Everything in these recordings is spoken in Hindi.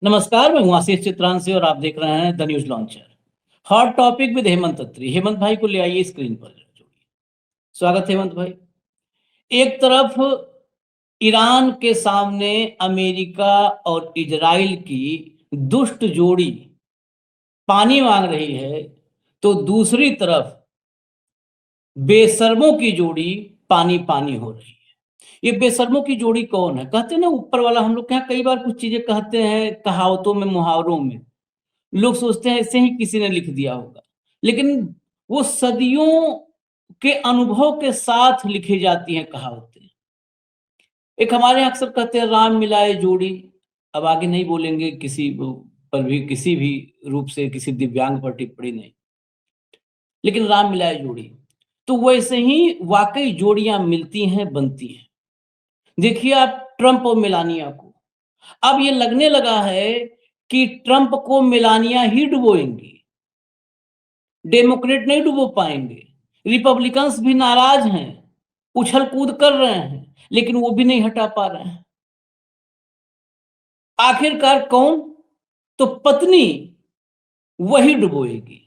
नमस्कार, मैं हूं आशीष चित्रांशी और आप देख रहे हैं the news launcher. Hot topic with Hemant Atri. Hemant भाई को ले आइए स्क्रीन पर जोड़िए। स्वागत है हेमंत भाई। एक तरफ ईरान के सामने अमेरिका और इजराइल की दुष्ट जोड़ी पानी मांग रही है, तो दूसरी तरफ बेशर्मों की जोड़ी पानी पानी हो रही है। ये बेशर्मों की जोड़ी कौन है? कहते हैं ना, ऊपर वाला। हम लोग के यहाँ कई बार कुछ चीजें कहते हैं कहावतों में, मुहावरों में। लोग सोचते हैं ऐसे ही किसी ने लिख दिया होगा, लेकिन वो सदियों के अनुभव के साथ लिखी जाती हैं कहावतें। एक हमारे यहाँ अक्सर कहते हैं राम मिलाए जोड़ी। अब आगे नहीं बोलेंगे किसी पर भी, किसी भी रूप से किसी दिव्यांग पर टिप्पणी नहीं, लेकिन राम मिलाए जोड़ी। तो वैसे ही वाकई जोड़ियां मिलती हैं, बनती हैं। देखिए आप ट्रंप और मेलानिया को। अब ये लगने लगा है कि ट्रंप को मेलानिया ही डुबोएंगी, डेमोक्रेट नहीं डुबो पाएंगे। रिपब्लिकन्स भी नाराज हैं, उछल कूद कर रहे हैं, लेकिन वो भी नहीं हटा पा रहे हैं। आखिरकार कौन? तो पत्नी वही डुबोएगी,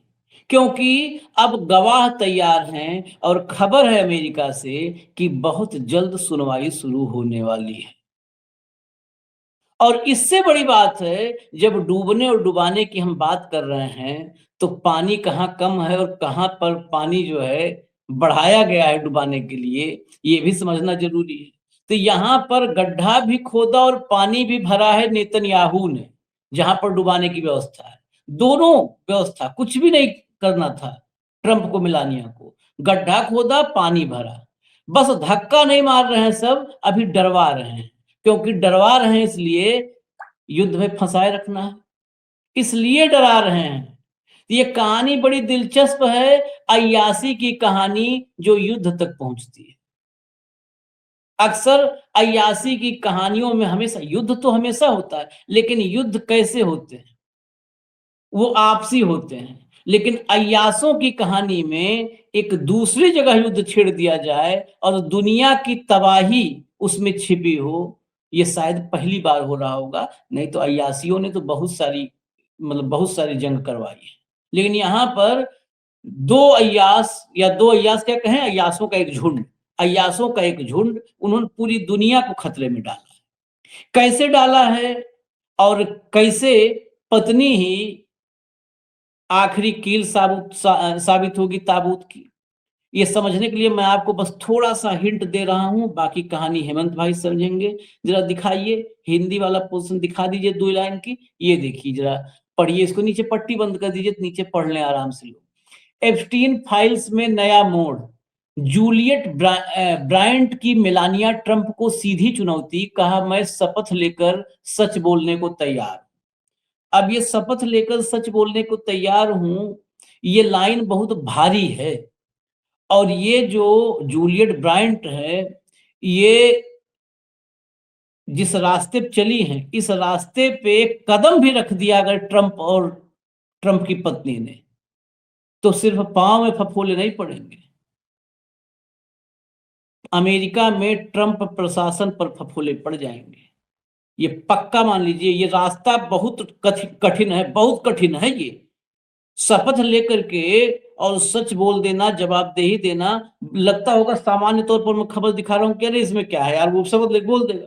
क्योंकि अब गवाह तैयार हैं और खबर है अमेरिका से कि बहुत जल्द सुनवाई शुरू होने वाली है। और इससे बड़ी बात है, जब डूबने और डुबाने की हम बात कर रहे हैं, तो पानी कहाँ कम है और कहाँ पर पानी जो है बढ़ाया गया है डुबाने के लिए, ये भी समझना जरूरी है। तो यहाँ पर गड्ढा भी खोदा और पानी भी भरा है नेतन्याहू ने, जहां पर डुबाने की व्यवस्था है। दोनों व्यवस्था, कुछ भी नहीं करना था ट्रंप को, मेलानिया को। गड्ढा खोदा, पानी भरा। बस धक्का नहीं मार रहे हैं सब, अभी डरवा रहे हैं। क्योंकि डरवा रहे हैं इसलिए युद्ध में फंसाए रखना है, इसलिए डरा रहे हैं। ये कहानी बड़ी दिलचस्प है, अय्यासी की कहानी जो युद्ध तक पहुंचती है। अक्सर अय्यासी की कहानियों में हमेशा युद्ध तो हमेशा होता है, लेकिन युद्ध कैसे होते हैं? वो आपसी होते हैं। लेकिन अय्यासों की कहानी में एक दूसरी जगह युद्ध छेड़ दिया जाए और दुनिया की तबाही उसमें छिपी हो, ये शायद पहली बार हो रहा होगा। नहीं तो अय्यासियों ने तो बहुत सारी, मतलब बहुत सारी जंग करवाई है। लेकिन यहाँ पर दो अय्यास, या दो अय्यास क्या कहें, अय्यासों का एक झुंड, अय्यासों का एक झुंड, उन्होंने पूरी दुनिया को खतरे में डाला। कैसे डाला है और कैसे पत्नी ही आखिरी कील साबित होगी ताबूत की, ये समझने के लिए मैं आपको बस थोड़ा सा हिंट दे रहा हूं। बाकी कहानी हेमंत भाई समझेंगे। जरा दिखाइए, हिंदी वाला पोर्शन दिखा दीजिए 2 लाइन की। ये देखिए, जरा पढ़िए इसको। नीचे पट्टी बंद कर दीजिए, नीचे पढ़ लें आराम से लोग। एप्स्टीन फाइल्स में नया मोड़। जूलियट ब्रायंट की मेलानिया ट्रंप को सीधी चुनौती, कहा मैं शपथ लेकर सच बोलने को तैयार। अब ये शपथ लेकर सच बोलने को तैयार हूं, ये लाइन बहुत भारी है। और ये जो जूलियट ब्रायंट है, ये जिस रास्ते पे चली हैं, इस रास्ते पे कदम भी रख दिया अगर ट्रंप और ट्रंप की पत्नी ने, तो सिर्फ पांव में फफोले नहीं पड़ेंगे, अमेरिका में ट्रंप प्रशासन पर फफोले पड़ जाएंगे। ये पक्का मान लीजिए। ये रास्ता बहुत कठिन है, बहुत कठिन है। ये शपथ लेकर के और सच बोल देना, जवाबदेही देना, लगता होगा सामान्य तौर पर मैं खबर दिखा रहा हूं, कह रहे इसमें क्या है यार, वो शपथ लेकर बोल देगा।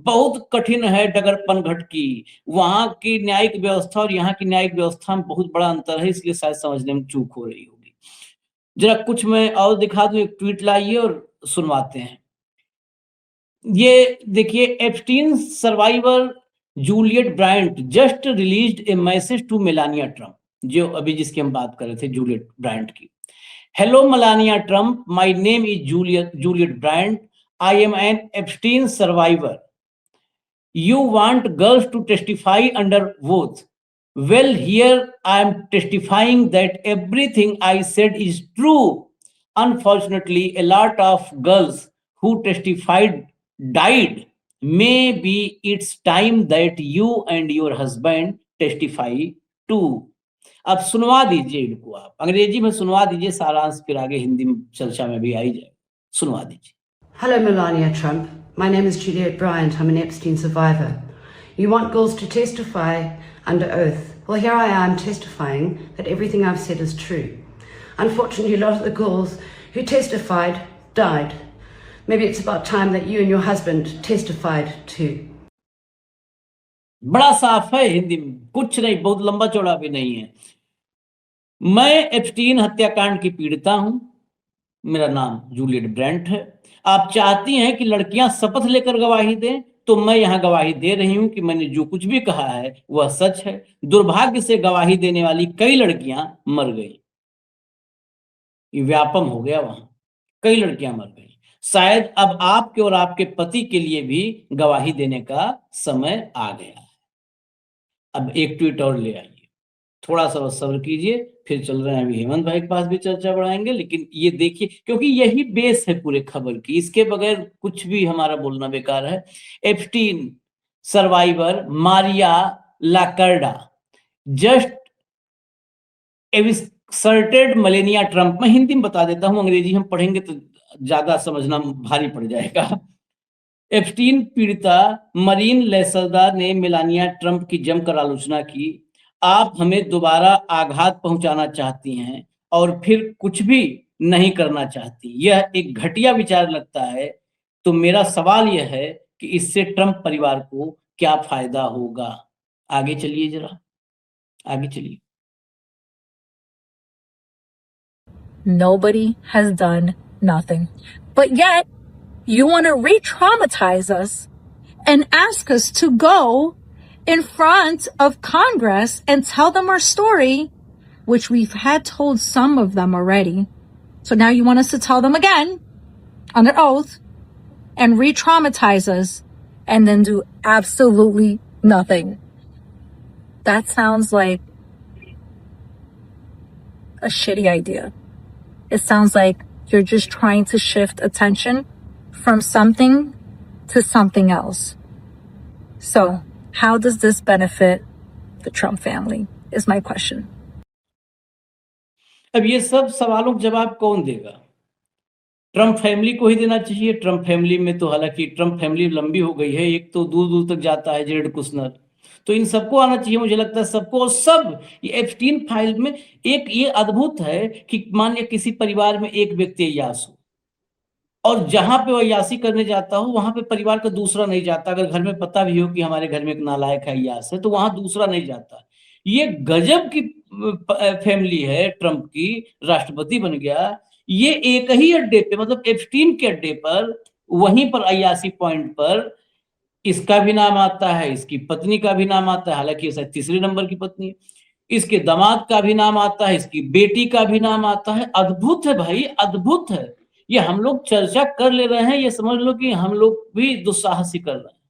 बहुत कठिन है डगर पनघट की। वहां की न्यायिक व्यवस्था और यहाँ की न्यायिक व्यवस्था में बहुत बड़ा अंतर है, इसलिए शायद समझने में चूक हो रही होगी। जरा कुछ मैं और दिखा दूं, एक ट्वीट लाइए और सुनवाते हैं। ये देखिए, Epstein survivor Juliette Bryant just released a message to Melania Trump, जो अभी जिसकी हम बात कर रहे थे, जूलियट ब्रायंट की। Hello Melania Trump, my name is Juliette Bryant, I am an Epstein survivor. You want girls to testify under oath? Well, here I am testifying that everything I said is true. Unfortunately, a lot of girls who testified died. Maybe it's time that you and your husband testify too. अब सुनवा दीजिए इनको, आप अंग्रेजी में सुनवा दीजिए, सारांश फिर आगे हिंदी में चर्चा में भी आई जाए। सुनवा दीजिए। Hello, Melania Trump. My name is Juliet Bryant. I'm an Epstein survivor. You want girls to testify under oath. Well, here I am testifying that everything I've said is true. Unfortunately, a lot of the girls who testified died. Maybe it's about time that you and your husband testified too. बड़ा साफ है हिंदी में, कुछ नहीं, बहुत लंबा चौड़ा भी नहीं है। मैं एप्स्टीन हत्याकांड की पीड़िता हूं, मेरा नाम जूलियट ब्रेंट है। आप चाहती हैं कि लड़कियां शपथ लेकर गवाही दें, तो मैं यहां गवाही दे रही हूं कि मैंने जो कुछ भी कहा है वह सच है। दुर्भाग्य से गवाही देने वाली कई लड़कियां मर गई। ये व्यापम हो गया, वहां कई लड़कियां मर गई। शायद अब आपके और आपके पति के लिए भी गवाही देने का समय आ गया है। अब एक ट्वीट और ले आइए, थोड़ा सा बस सब्र कीजिए, फिर चल रहे हैं अभी हेमंत भाई के पास भी चर्चा बढ़ाएंगे। लेकिन ये देखिए, क्योंकि यही बेस है पूरे खबर की, इसके बगैर कुछ भी हमारा बोलना बेकार है। Epstein survivor Maria Lacerda just evicted Melania Trump. मैं हिंदी में बता देता हूं, अंग्रेजी हम पढ़ेंगे तो ज्यादा समझना भारी पड़ जाएगा। एप्स्टीन पीड़िता मरीन लेसरदा ने मेलानिया ट्रंप की जमकर आलोचना की। आप हमें दोबारा आघात पहुंचाना चाहती हैं और फिर कुछ भी नहीं करना चाहती। यह एक घटिया विचार लगता है। तो मेरा सवाल यह है कि इससे ट्रंप परिवार को क्या फायदा होगा? आगे चलिए, जरा आगे चलिए। Nobody has done nothing. But yet, you want to re-traumatize us and ask us to go in front of Congress and tell them our story, which we've had told some of them already. So now you want us to tell them again, under oath, and re-traumatize us, and then do absolutely nothing. That sounds like a shitty idea. It sounds like you're just trying to shift attention from something to something else. So, how does this benefit the Trump family, is my question. अब ये सब सवालों का जवाब कौन देगा? ट्रंप फैमिली को ही देना चाहिए। ट्रंप फैमिली में तो हालांकि ट्रंप फैमिली लंबी हो गई है, एक तो दूर दूर तक जाता है जेरेड कुशनर, तो इन सबको आना चाहिए, मुझे लगता है सबको। और सब ये एप्स्टीन फाइल में एक ये अद्भुत है कि मान लिया किसी परिवार में एक व्यक्ति अय्याश हो, और जहां पे वो अय्याशी करने जाता हो वहां पे परिवार का दूसरा नहीं जाता। अगर घर में पता भी हो कि हमारे घर में एक नालायक है, अय्याश है, तो वहां दूसरा नहीं जाता। ये गजब की फैमिली है ट्रंप की, राष्ट्रपति बन गया। ये एक ही अड्डे पे, मतलब एप्स्टीन के अड्डे पर, वहीं पर अय्याशी पॉइंट पर इसका भी नाम आता है, इसकी पत्नी का भी नाम आता है, हालांकि शायद तीसरे नंबर की पत्नी है, इसके दामाद का भी नाम आता है, इसकी बेटी का भी नाम आता है। अद्भुत है भाई, अद्भुत है। ये हम लोग चर्चा कर ले रहे हैं, ये समझ लो कि हम लोग भी दुस्साहसी कर रहे हैं।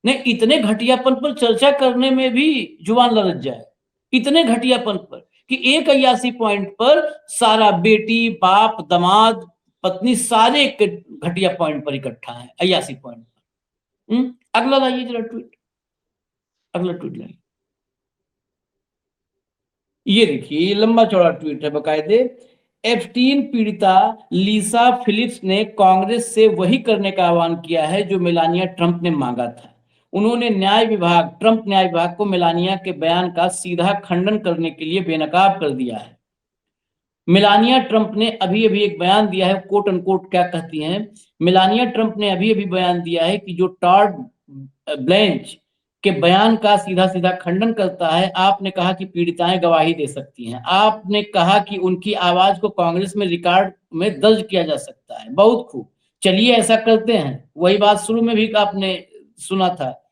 नहीं, इतने घटियापन पर चर्चा करने में भी जुबान लरच जाए, इतने घटियापन पर कि एक अय्याशी पॉइंट पर सारा बेटी, बाप, दामाद, पत्नी सारे घटिया पॉइंट पर इकट्ठा है, अय्याशी पॉइंट पर। अगला लाइए जरा ट्वीट, अगला ट्वीट लाइए। ये देखिए, ये लंबा चौड़ा ट्वीट है बकायदे। एप्स्टीन पीड़िता लिसा फिलिप्स ने कांग्रेस से वही करने का आह्वान किया है जो मेलानिया ट्रंप ने मांगा था। उन्होंने ट्रंप न्याय विभाग को मेलानिया के बयान का सीधा खंडन करने के लिए बेनकाब कर दिया है। मेलानिया ट्रंप ने अभी अभी एक बयान दिया है, कोट अनकोट क्या कहती हैं, मेलानिया ट्रंप ने अभी अभी बयान दिया है कि जो टॉड ब्लैंच के बयान का सीधा सीधा खंडन करता है। आपने कहा कि पीड़िताएं गवाही दे सकती हैं, आपने कहा कि उनकी आवाज को कांग्रेस में रिकॉर्ड में दर्ज किया जा सकता है। बहुत खूब, चलिए ऐसा करते हैं। वही बात शुरू में भी आपने सुना था,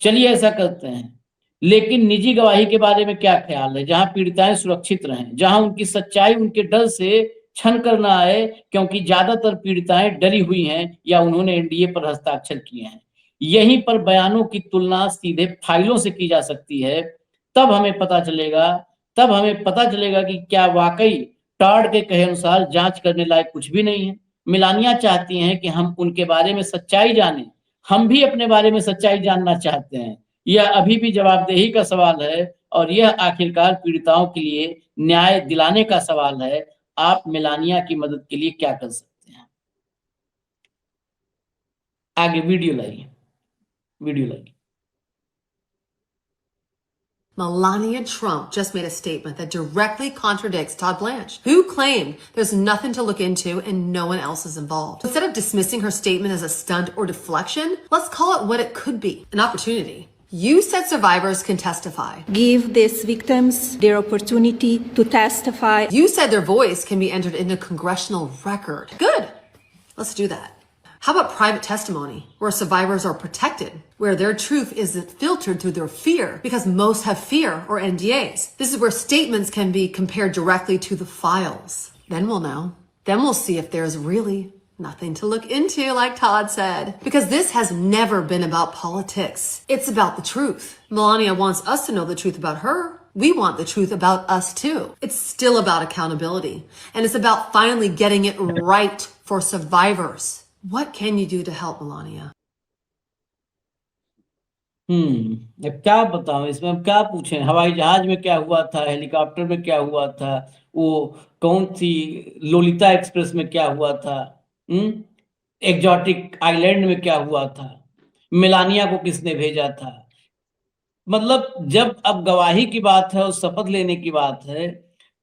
चलिए ऐसा करते हैं। लेकिन निजी गवाही के बारे में क्या ख्याल है, जहां पीड़िताएं सुरक्षित रहें, जहां उनकी सच्चाई उनके डर से छन कर ना आए, क्योंकि ज्यादातर पीड़िताएं डरी हुई हैं या उन्होंने एनडीए पर हस्ताक्षर किए हैं। यहीं पर बयानों की तुलना सीधे फाइलों से की जा सकती है। तब हमें पता चलेगा कि क्या वाकई टॉड के कहे अनुसार जांच करने लायक कुछ भी नहीं है। मिलानिया चाहती हैं कि हम उनके बारे में सच्चाई जानें, हम भी अपने बारे में सच्चाई जानना चाहते हैं। यह अभी भी जवाबदेही का सवाल है, और यह आखिरकार पीड़िताओं के लिए न्याय दिलाने का सवाल है। आप मेलानिया की मदद के लिए क्या कर सकते हैं? आगे वीडियो लाइए, वीडियो लाइए। Melania Trump just made a statement that directly contradicts Todd Blanche, who claimed there's nothing to look into and no one else is involved. Instead of dismissing her statement as a stunt or deflection, let's call it what it could be, an opportunity. You said survivors can testify. Give these victims their opportunity to testify. You said their voice can be entered into congressional record. Good. Let's do that. How about private testimony, where survivors are protected, where their truth isn't filtered through their fear, because most have fear or NDAs. This is where statements can be compared directly to the files. Then we'll know. Then we'll see if there's really nothing to look into, like Todd said. Because this has never been about politics. It's about the truth. Melania wants us to know the truth about her. We want the truth about us too. It's still about accountability. And it's about finally getting it right for survivors. What can you do to help, Melania? अब क्या बताऊं इसमें, अब क्या पूछें। हवाई जहाज में क्या हुआ था, हेलीकॉप्टर में क्या हुआ था, वो कौन सी लोलिता एक्सप्रेस में क्या हुआ था, एग्जॉटिक आइलैंड में क्या हुआ था, मेलानिया को किसने भेजा था। मतलब जब अब गवाही की बात है और शपथ लेने की बात है,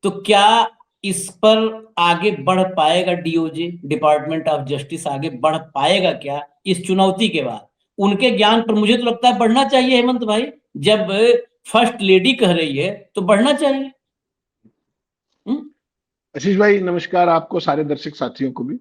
तो क्या इस पर आगे बढ़ पाएगा डीओजे, डिपार्टमेंट ऑफ जस्टिस आगे बढ़ पाएगा क्या इस चुनौती के बाद? उनके ज्ञान पर मुझे तो लगता है बढ़ना चाहिए हेमंत भाई। जब फर्स्ट लेडी कह रही है तो बढ़ना चाहिए। आशीष भाई नमस्कार, आपको सारे दर्शक साथियों को भी।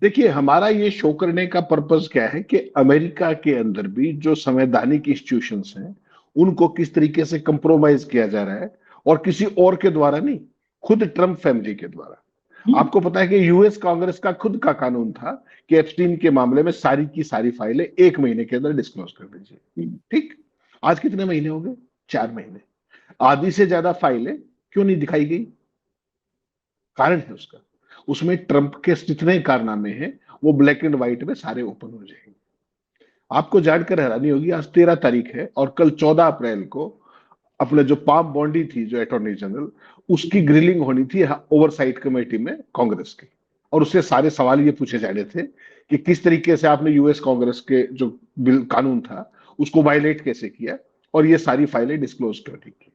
देखिए, हमारा ये शो करने का पर्पस क्या है कि अमेरिका के अंदर भी जो संवैधानिक इंस्टीट्यूशंस हैं उनको किस तरीके से कंप्रोमाइज किया जा रहा है, और किसी और के द्वारा नहीं, खुद ट्रम्प फैमिली के द्वारा। आपको पता है कि यूएस कांग्रेस का खुद का कानून था कि एप्स्टीन के मामले में सारी की सारी फाइलें 1 महीने के अंदर डिस्क्लोज कर दीजिए। ठीक, आज कितने महीने हो गए? 4 महीने। आधी से ज्यादा फाइलें क्यों नहीं दिखाई गई? कारण है उसका, उसमें ट्रंप के जितने कारनामे हैं वो ब्लैक एंड व्हाइट में सारे ओपन हो जाएंगे। आपको जानकर हैरानी होगी, आज 13 तारीख है और कल 14 अप्रैल को अपने जो पाम बॉन्डी थी, जो अटॉर्नी जनरल, उसकी ग्रिलिंग होनी थी ओवरसाइट कमेटी में कांग्रेस की, और उससे सारे सवाल ये पूछे जाने थे कि किस तरीके से आपने यूएस कांग्रेस के जो बिल कानून था उसको वायलेट कैसे किया, और ये सारी फाइलें डिस्क्लोज क्यों नहीं की।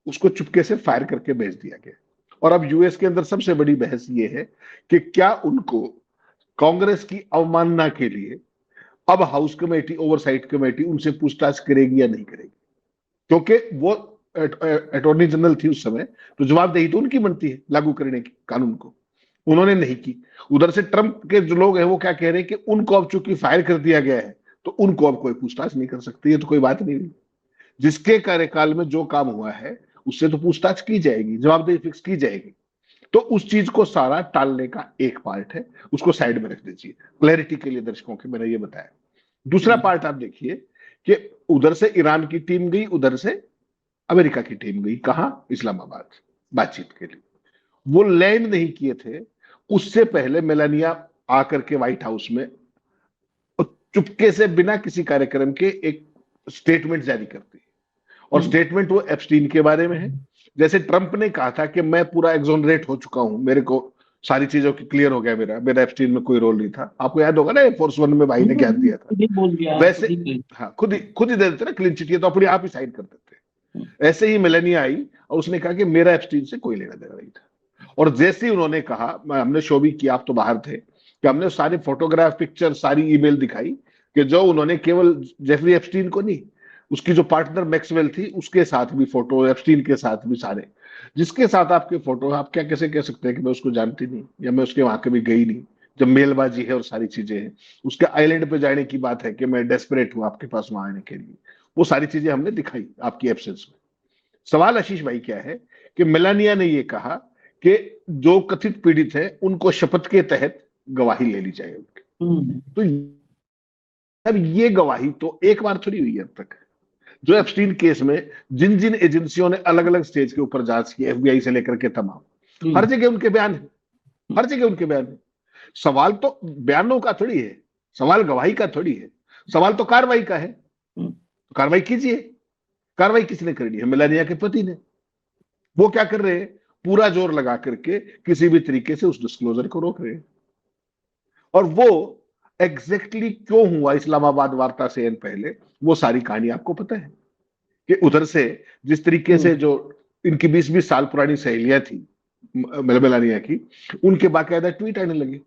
उसको चुपके से फायर करके भेज दिया गया। और अब यूएस के अंदर सबसे बड़ी बहस ये है कि क्या उनको कांग्रेस की अवमानना के लिए अब हाउस कमेटी, ओवरसाइट कमेटी उनसे पूछताछ करेगी या नहीं करेगी, क्योंकि वो अटॉर्नी जनरल थी उस समय, तो जवाबदेही तो उनकी बनती है लागू करने की कानून को। उन्होंने नहीं की। उधर से ट्रंप के जो लोग हैं वो क्या कह रहे हैं कि उनको अब चूंकि फायर कर दिया गया है तो उनको अब कोई पूछताछ नहीं कर सकती है, तो कोई बात नहीं हुई। जिसके कार्यकाल में जो काम हुआ है उससे तो पूछताछ की जाएगी, जवाबदेही फिक्स की जाएगी। तो उस चीज को सारा टालने का एक पार्ट है, उसको साइड में रख दीजिए क्लैरिटी के लिए दर्शकों के, मैंने ये बताया। दूसरा पार्ट आप देखिए कि उधर से ईरान की टीम गई, उधर से अमेरिका की टीम गई। कहां? इस्लामाबाद, बातचीत के लिए। वो लैंड नहीं किए थे, उससे पहले मेलानिया आकर के व्हाइट हाउस में चुपके से बिना किसी कार्यक्रम के एक स्टेटमेंट जारी करती है, और स्टेटमेंट वो एप्स्टीन के बारे में है। जैसे ट्रंप ने कहा था कि मैं पूरा एक्सोनरेट हो चुका हूं, मेरे को सारी चीजों की क्लियर हो गया, मेरा एप्स्टीन में कोई रोल नहीं था। आपको याद होगा ना एयरफोर्स 1 में भाई ने क्या दिया था, वैसे हाँ खुद ही दे देते ना क्लीन चिट, ये तो अपने आप ही साइन कर देते। ऐसे ही मेलानिया आई और उसने कहा कि मेरा एप्स्टीन से कोई लेना देना नहीं था। और जैसे ही उन्होंने कहा, हमने शो भी किया, आप तो बाहर थे, कि हमने सारे फोटोग्राफ, पिक्चर, सारी ईमेल दिखाई कि जो उन्होंने केवल जेफरी एप्स्टीन को नहीं, उसकी जो पार्टनर मैक्सवेल थी उसके साथ भी फोटो, एप्स्टीन के साथ भी सारे, जिसके साथ आपके फोटो, आप क्या कैसे कह सकते हैं कि मैं उसको जानती नहीं या मैं उसके वहां कभी गई नहीं, जब मेलबाजी है और सारी चीजें हैं। उसके आइलैंड पे जाने की बात है कि मैं डेस्परेट हूं आपके पास वहां आने के लिए, वो सारी चीजें हमने दिखाई आपकी एब्सेंस में। सवाल आशीष भाई क्या है कि मेलानिया ने ये कहा कि जो कथित पीड़ित है उनको शपथ के तहत गवाही ले ली जाए उनकी। तो अब ये गवाही तो एक बार थोड़ी हुई है अब तक। जो एप्स्टीन केस में जिन जिन एजेंसियों ने अलग अलग स्टेज के ऊपर जांच की, एफबीआई से लेकर के तमाम, हर जगह उनके बयान है, हर जगह उनके बयान है। सवाल तो बयानों का थोड़ी है, सवाल गवाही का थोड़ी है, सवाल तो कार्रवाई का है। कार्रवाई कीजिए। कार्रवाई किसने करनी है? मेलानिया के पति ने। वो क्या कर रहे हैं? पूरा जोर लगा करके किसी भी तरीके से उस डिस्क्लोजर को रोक रहे हैं। और वो एग्जैक्टली क्यों हुआ इस्लामाबाद वार्ता से पहले, वो सारी कहानी आपको पता है कि उधर से जिस तरीके से जो इनकी 20-20 साल पुरानी सहेलियां थी मेलानिया की, उनके बाकायदा ट्वीट आने लगे।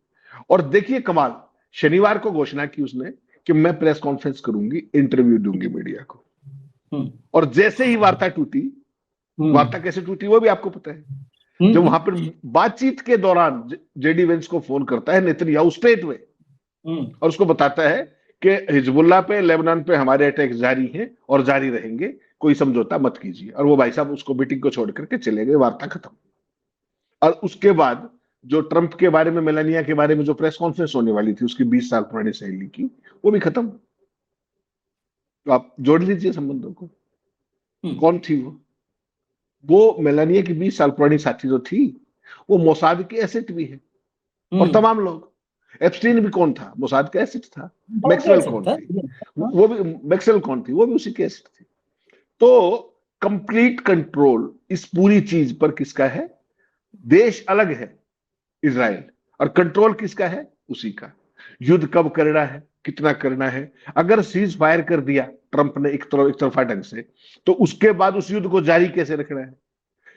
और देखिए कमाल, शनिवार को घोषणा की उसने कि मैं प्रेस कॉन्फ्रेंस करूंगी, इंटरव्यू दूंगी मीडिया को। और जैसे ही वार्ता टूटी, वार्ता कैसे टूटी वो भी आपको पता है। जब वहां पर बातचीत के दौरान जेडी वेंस को फोन करता है नेतन्याहू स्ट्रेट वे, और उसको बताता है कि हिजबुल्लाह पे, लेबनान पे हमारे अटैक जारी हैं और जारी रहेंगे, कोई समझौता मत कीजिए। और वो भाई साहब उसको मीटिंग को छोड़ करके चले गए, वार्ता खत्म। और उसके बाद जो ट्रंप के बारे में, मेलानिया के बारे में जो प्रेस कॉन्फ्रेंस होने वाली थी उसकी 20 साल पुरानी सहेली की, वो भी खत्म। तो आप जोड़ लीजिए संबंधों को। कौन थी वो मेलानिया की 20 साल पुरानी साथी जो थी, वो मोसाद की एसेट भी है। और तमाम लोग, एप्स्टीन भी कौन था? मोसाद का एसेट था। मैक्सवेल कौन थी? वो भी, मैक्सवेल कौन थी? वो भी उसी की एसेट थी। तो कंप्लीट कंट्रोल इस पूरी चीज पर किसका है? देश अलग है इजराइल, और कंट्रोल किसका है? उसी का। युद्ध कब करना है, कितना करना है, अगर सीज फायर कर दिया ट्रंप ने एक तरफा ढंग से, तो उसके बाद उस युद्ध को जारी कैसे रखना है,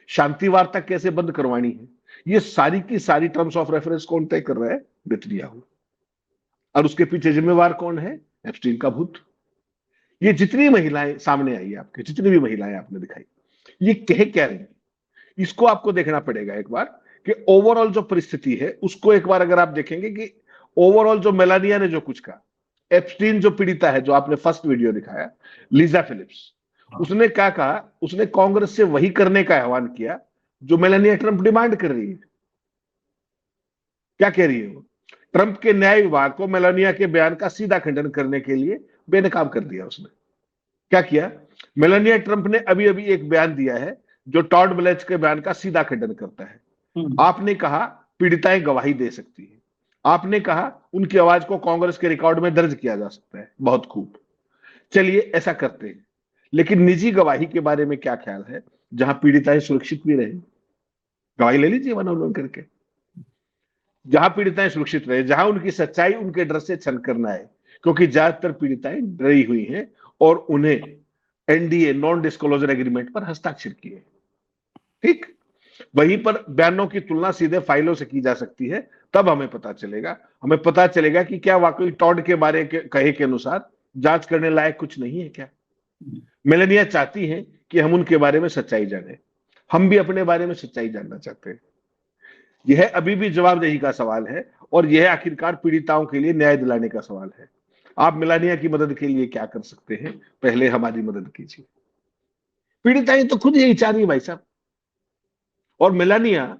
शांति वार्ता कैसे बंद करवानी है, ये सारी की सारी टर्म्स ऑफ रेफरेंस कौन तय कर रहा है? नेतन्याहू। और उसके पीछे जिम्मेवार कौन है? एप्स्टीन का भूत। ये जितनी महिलाएं सामने आई आपके, जितनी भी महिलाएं आपने दिखाई, ये कह क्या रही, इसको आपको देखना पड़ेगा एक बार कि ओवरऑल जो परिस्थिति है उसको एक बार अगर आप देखेंगे कि ओवरऑल जो मेलानिया ने जो कुछ कहा, एप्स्टीन जो पीड़िता है, जो आपने फर्स्ट वीडियो दिखाया, लीजा फिलिप्स, उसने क्या कहा? उसने कांग्रेस से वही करने का आह्वान किया जो मेलानिया ट्रंप डिमांड कर रही है। क्या कह रही है वो? ट्रंप के न्याय विभाग को मेलानिया के बयान का सीधा खंडन करने के लिए बेनकाब कर दिया उसने। क्या किया? मेलानिया ट्रंप ने अभी अभी एक बयान दिया है जो टॉड ब्लैच के बयान का सीधा खंडन करता है। आपने कहा पीड़िताएं गवाही दे सकती है, आपने कहा उनकी आवाज को कांग्रेस के रिकॉर्ड में दर्ज किया जा सकता है, बहुत खूब, चलिए ऐसा करते हैं। लेकिन निजी गवाही के बारे में क्या ख्याल है, जहां पीड़िताएं सुरक्षित भी रहे? गवाही ले लीजिए वन करके, जहां पीड़िताएं सुरक्षित रहे, जहां उनकी सच्चाई उनके डर से छल करना है, क्योंकि ज्यादातर पीड़िताएं डरी हुई हैं और उन्हें एनडीए, नॉन डिस्क्लोजर एग्रीमेंट पर हस्ताक्षर किए। ठीक, वहीं पर बयानों की तुलना सीधे फाइलों से की जा सकती है, तब हमें पता चलेगा कि क्या वाकई टॉड के बारे के कहे के अनुसार जांच करने लायक कुछ नहीं है क्या। मेलानिया चाहती हैं कि हम उनके बारे में सच्चाई जाने, हम भी अपने बारे में सच्चाई जानना चाहते हैं। यह अभी भी जवाबदेही का सवाल है, और यह आखिरकार पीड़िताओं के लिए न्याय दिलाने का सवाल है। आप मेलानिया की मदद के लिए क्या कर सकते हैं? पहले हमारी मदद कीजिए। पीड़िताएं तो खुद यही चाह रही है भाई साहब, और मेलानिया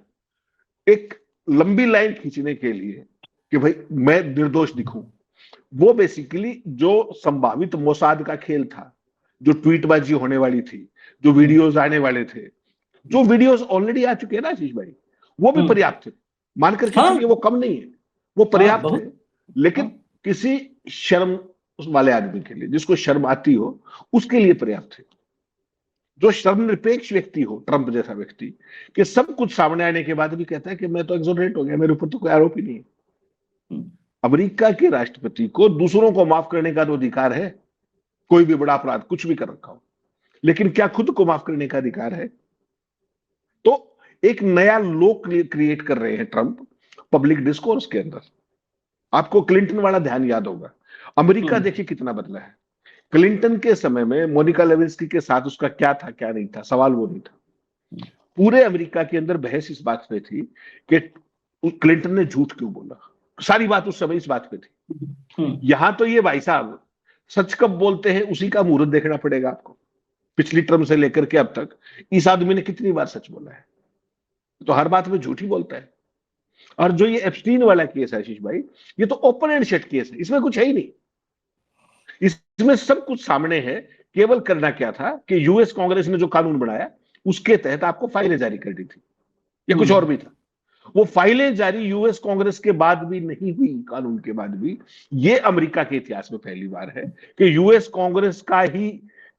एक लंबी लाइन खींचने के लिए कि भाई मैं निर्दोष दिखूं, वो बेसिकली जो संभावित मोसाद का खेल था, जो ट्वीटबाजी होने वाली थी, जो वीडियोस आने वाले थे, जो वीडियोस ऑलरेडी आ चुके हैं ना आशीष भाई, वो भी पर्याप्त थे। मानकर चलिए वो कम नहीं है, वो पर्याप्त है। लेकिन किसी शर्म वाले आदमी के लिए, जिसको शर्म आती हो, उसके लिए पर्याप्त है। जो शर्म निरपेक्ष व्यक्ति हो, ट्रंप जैसा व्यक्ति, कि सब कुछ सामने आने के बाद भी कहता है कि मैं तो एक्सोनरेट हो गया, मेरे ऊपर तो कोई आरोप ही नहीं है। अमेरिका के राष्ट्रपति को दूसरों को माफ करने का तो अधिकार है, कोई भी बड़ा अपराध कुछ भी कर रखा हो, लेकिन क्या खुद को माफ करने का अधिकार है? तो एक नया लो क्रिएट कर रहे हैं ट्रंप पब्लिक डिस्कोर्स के अंदर। आपको क्लिंटन वाला ध्यान याद होगा, अमेरिका देखिए कितना बदला है। क्लिंटन के समय में मोनिका लेविंस्की के साथ उसका क्या था क्या नहीं था, सवाल वो नहीं था। पूरे अमेरिका के अंदर बहस इस बात पे थी कि क्लिंटन ने झूठ क्यों बोला, सारी बात उस समय इस बात पे थी। यहां तो ये भाई साहब सच कब बोलते हैं उसी का मुहूर्त देखना पड़ेगा आपको। पिछली टर्म से लेकर के अब तक इस आदमी ने कितनी बार सच बोला है? तो हर बात में झूठ ही बोलता है। और जो ये एप्स्टीन वाला केस है आशीष भाई, ये तो ओपन एंड शट केस है, इसमें कुछ है ही नहीं, इसमें सब कुछ सामने है। केवल करना क्या था कि यूएस कांग्रेस ने जो कानून बनाया उसके तहत आपको फाइलें जारी करनी थी, या कुछ और भी था। वो फाइलें जारी यूएस कांग्रेस के बाद भी नहीं हुई, कानून के बाद भी। ये अमेरिका के इतिहास में पहली बार है कि यूएस कांग्रेस का ही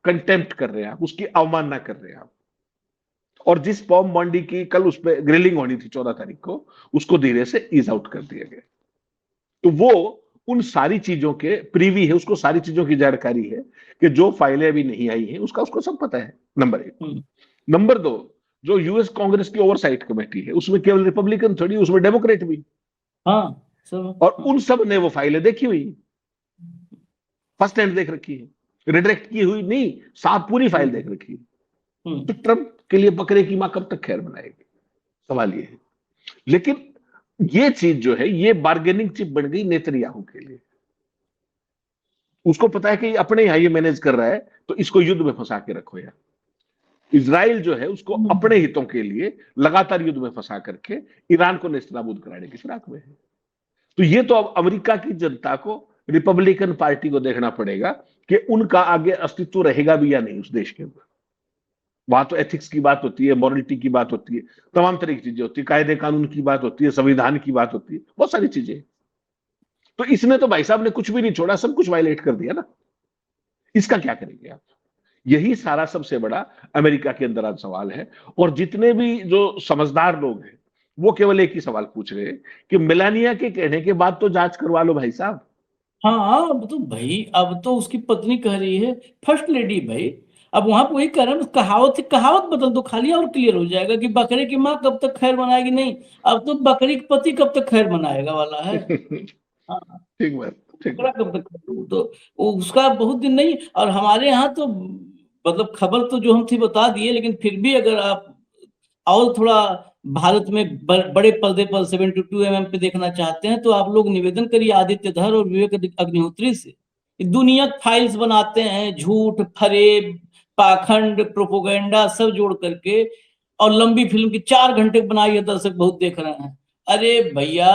कंटेम्प्ट कर रहे हैं आप, उसकी अवमानना कर रहे हैं आप। और जिस पॉम बॉन्डी की कल उस पर ग्रिलिंग होनी थी 14 तारीख को, उसको धीरे से ईज आउट कर दिया गया। तो वो उन सारी चीजों के प्रीवी है, उसको सारी चीजों की जानकारी है कि जो फाइलें अभी नहीं आई हैं उसका उसको सब पता है, नंबर एक। नंबर दो, जो यूएस कांग्रेस की ओवरसाइट कमेटी है उसमें केवल रिपब्लिकन थोड़ी, उसमें डेमोक्रेट भी, हाँ सब, और उन सब ने वो फाइलें देखी हुई, फर्स्ट हैंड देख रखी है, रिडायरेक्ट की हुई नहीं, साफ पूरी फाइल देख रखी है। तो ट्रंप के लिए बकरे की मां कब तक खैर बनाएगी, सवाल ये है। लेकिन ये चीज जो है ये बार्गेनिंग चिप बन गई नेतन्याहू के लिए। उसको पता है कि अपने यहां ये मैनेज कर रहा है, तो इसको युद्ध में फंसा के रखो यार। इजराइल जो है उसको अपने हितों के लिए लगातार युद्ध में फंसा करके ईरान को नेस्तनाबूद कराने की फिराक में है। तो ये तो अब अमेरिका की जनता को, रिपब्लिकन पार्टी को देखना पड़ेगा कि उनका आगे अस्तित्व रहेगा भी या नहीं उस देश के अंदर। वहां तो एथिक्स की बात होती है, मॉरलिटी की बात होती है, तमाम तरह की चीजें होती है, कायदे कानून की बात होती है, संविधान की बात होती है, बहुत सारी चीजें। तो इसने तो भाई साहब ने कुछ भी नहीं छोड़ा, सब कुछ वायलेट कर दिया ना। इसका क्या करेंगे आप? यही सारा सबसे बड़ा अमेरिका के अंदर आज सवाल है। और जितने भी जो समझदार लोग हैं वो केवल एक ही सवाल पूछ रहे हैं कि मेलानिया के कहने के बाद तो जांच करवा लो भाई साहब। हाँ अब तो भाई, अब तो उसकी पत्नी कह रही है, फर्स्ट लेडी भाई, अब वहां पे वही कह रहे हैं, कहावत बदल दो खाली और क्लियर हो जाएगा कि बकरे की माँ कब तक खैर मनाएगी। नहीं, अब तो बकरी के पति कब तक खैर मनाएगा वाला है। हाँ, ठीक बात, ठीक बकरा बात। कब तक, तो वो उसका बहुत दिन नहीं। और हमारे यहाँ तो मतलब खबर तो जो हम थी बता दिए, लेकिन फिर भी अगर आप और थोड़ा भारत में बड़े पर्दे पर 72 mm पे देखना चाहते हैं, तो आप लोग निवेदन करिए आदित्य धर और विवेक अग्निहोत्री से। दुनिया फाइल्स बनाते हैं, झूठ, फरेब, पाखंड, प्रोपोगंडा सब जोड़ करके, और लंबी फिल्म की 4 घंटे बनाई है, दर्शक बहुत देख रहे हैं। अरे भैया,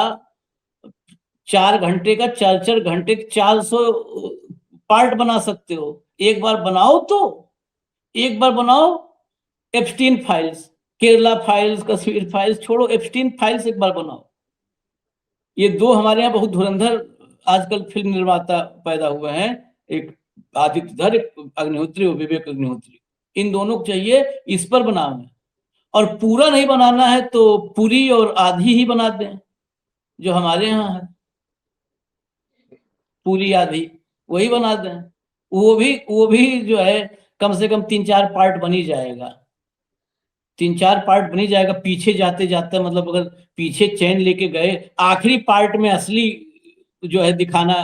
4 घंटे का 4 घंटे 400 पार्ट बना सकते हो, एक बार बनाओ तो, एक बार बनाओ। Epstein files, Kerala files, Kashmir files छोड़ो, एप्स्टीन फाइल्स एक बार बनाओ। ये दो हमारे यहाँ बहुत धुरंधर आजकल फिल्म निर्माता पैदा हुए हैं, एक आदित्य धर, एक अग्निहोत्री और विवेक अग्निहोत्री। इन दोनों को चाहिए इस पर बनाना, और पूरा नहीं बनाना है तो पूरी और आधी ही बना दें, जो हमारे यहाँ है पूरी आधी वही बना दें। वो भी जो है कम से कम 3-4 पार्ट बन ही जाएगा, 3-4 पार्ट बनी जाएगा। पीछे जाते जाते मतलब अगर पीछे चैन लेके गए, आखिरी पार्ट में असली जो है दिखाना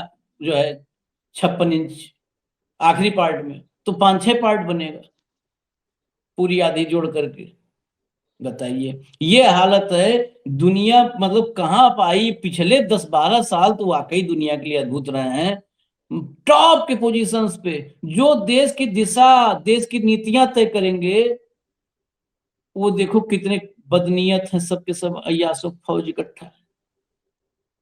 जो है 56 इंच आखिरी पार्ट में, तो 5-6 पार्ट बनेगा पूरी आधी जोड़ करके। बताइए, ये हालत है दुनिया, मतलब कहाँ पाई। पिछले 10-12 साल तो वाकई दुनिया के लिए अद्भुत रहे हैं। टॉप के पोजीशंस पे जो देश की दिशा, देश की नीतियां तय करेंगे, वो देखो कितने बदनीयत हैं सबके सब, अय्यासों फौज इकट्ठा है।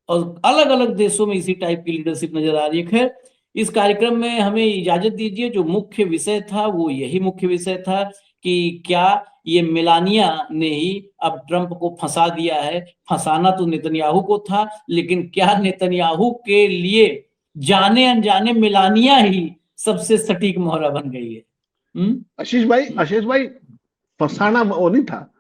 और अलग अलग देशों में इसी टाइप की लीडरशिप नजर आ रही है। खैर, इस कार्यक्रम में हमें इजाजत दीजिए, जो मुख्य विषय था वो यही मुख्य विषय था कि क्या ये मेलानिया ने ही अब ट्रंप को फंसा दिया है। फंसाना तो नेतन्याहू को था, लेकिन क्या नेतन्याहू के लिए जाने अनजाने मेलानिया ही सबसे सटीक मोहरा बन गई है। आशीष भाई, फंसाना वो नहीं था।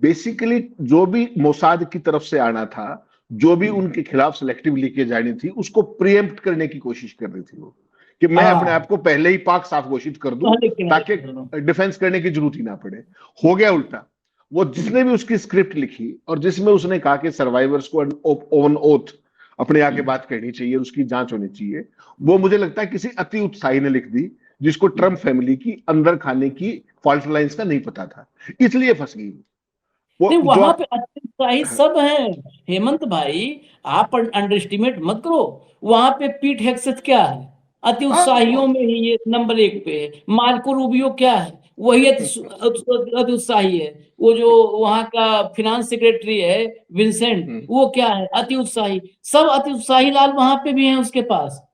बेसिकली जो भी मोसाद की तरफ से आना था, जो भी उनके खिलाफ सिलेक्टिव लीकेज जानी थी, उसको प्रीएम्प्ट करने की कोशिश कर रही थी वो, कि मैं अपने आप को पहले ही पाक साफ घोषित कर दूं ताकि डिफेंस करने की जरूरत ही ना पड़े। हो गया उल्टा। वो जिसने भी उसकी स्क्रिप्ट लिखी और जिसमें उसने कहा कि सर्वाइवर्स को ऑन ओथ अपने आके बात कहनी चाहिए, उसकी जांच होनी चाहिए, वो मुझे लगता है किसी अति उत्साही ने लिख दी, जिसको ट्रम्प फैमिली की अंदर खाने की फॉल्ट लाइंस का नहीं पता था, इसलिए फंस गई वो। नहीं, वहां पे अच्छे सब हैं हेमंत भाई, आप अंडर एस्टिमेट मत करो। वहां पे पीट हेग्सेथ क्या है, अति उत्साहियों में ही ये नंबर 1 पे है। मार्को रूबियो क्या है, वही अति उत्साही है। वो जो वहां का फिनांस सेक्रेटरी है विंसेंट, वो क्या है, अति उत्साही। सब अति उत्साही लाल वहां पे भी हैं उसके पास।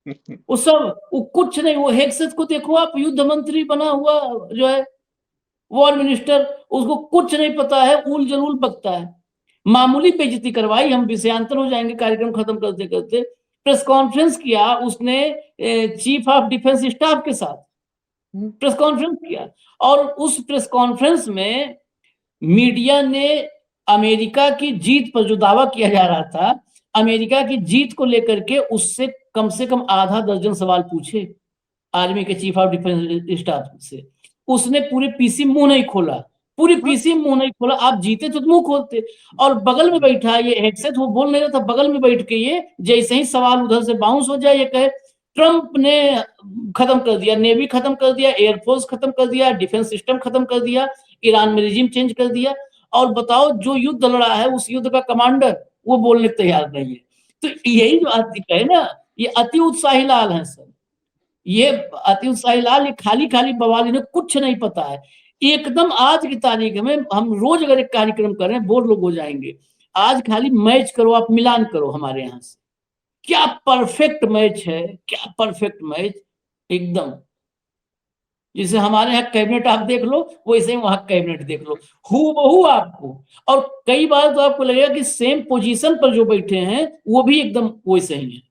वो सब, वो कुछ नहीं। वो हेग्सेथ को देखो आप, युद्ध मंत्री बना हुआ जो है, वॉर मिनिस्टर, उसको कुछ नहीं पता है, उल जलूल बकता है। मामूली बेइज्जती करवाई, हम विषयांतर हो जाएंगे कार्यक्रम खत्म करते करते। प्रेस कॉन्फ्रेंस किया उसने चीफ ऑफ डिफेंस स्टाफ के साथ, प्रेस कॉन्फ्रेंस किया, और उस प्रेस कॉन्फ्रेंस में मीडिया ने अमेरिका की जीत पर जो दावा किया जा रहा था अमेरिका की जीत को लेकर के उससे कम से कम आधा दर्जन सवाल पूछे आर्मी के चीफ ऑफ डिफेंस स्टाफ से, उसने पूरी पीसी मुंह नहीं खोला, पूरी पीसी मुंह नहीं खोला। आप जीते तो मुंह खोलते। और बगल में बैठा ये हेडसेट, वो बोल नहीं रहा था, बगल में बैठ के ये जैसे ही सवाल उधर से बाउंस हो जाए, ये कहे ट्रंप ने खत्म कर दिया, नेवी खत्म कर दिया, एयरफोर्स खत्म कर दिया, डिफेंस सिस्टम खत्म कर दिया, ईरान में रिजीम चेंज कर दिया। और बताओ जो युद्ध लड़ा है उस युद्ध का कमांडर वो बोलने तैयार नहीं है। तो यही जो अति है ना, ये अति उत्साही लाल है सर, ये अति उत्साही लाल, ये खाली खाली बवाल, इन्हें कुछ नहीं पता है। एकदम आज की तारीख में हम रोज अगर एक कार्यक्रम करें बोर लोग हो जाएंगे। आज खाली मैच करो, आप मिलान करो हमारे यहाँ से, क्या परफेक्ट मैच है, क्या परफेक्ट मैच एकदम। जैसे हमारे यहाँ कैबिनेट आप देख लो, वैसे ही वहां कैबिनेट देख लो, हूबहू आपको। और कई बार तो आपको लगेगा कि सेम पोजीशन पर जो बैठे हैं वो भी एकदम वैसे ही है।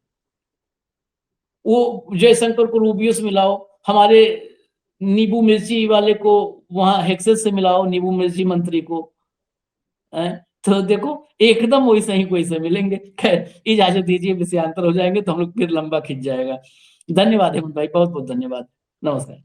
वो जयशंकर को रूबियो से मिलाओ, हमारे नींबू मिर्ची वाले को वहां हेक्सेस से मिलाओ, नींबू मिर्ची मंत्री को, तो देखो एकदम वैसे ही वैसे मिलेंगे। खैर इजाजत दीजिए, विषयांतर हो जाएंगे तो हम लोग फिर लंबा खिंच जाएगा। धन्यवाद हेमंत भाई, बहुत बहुत धन्यवाद, नमस्कार।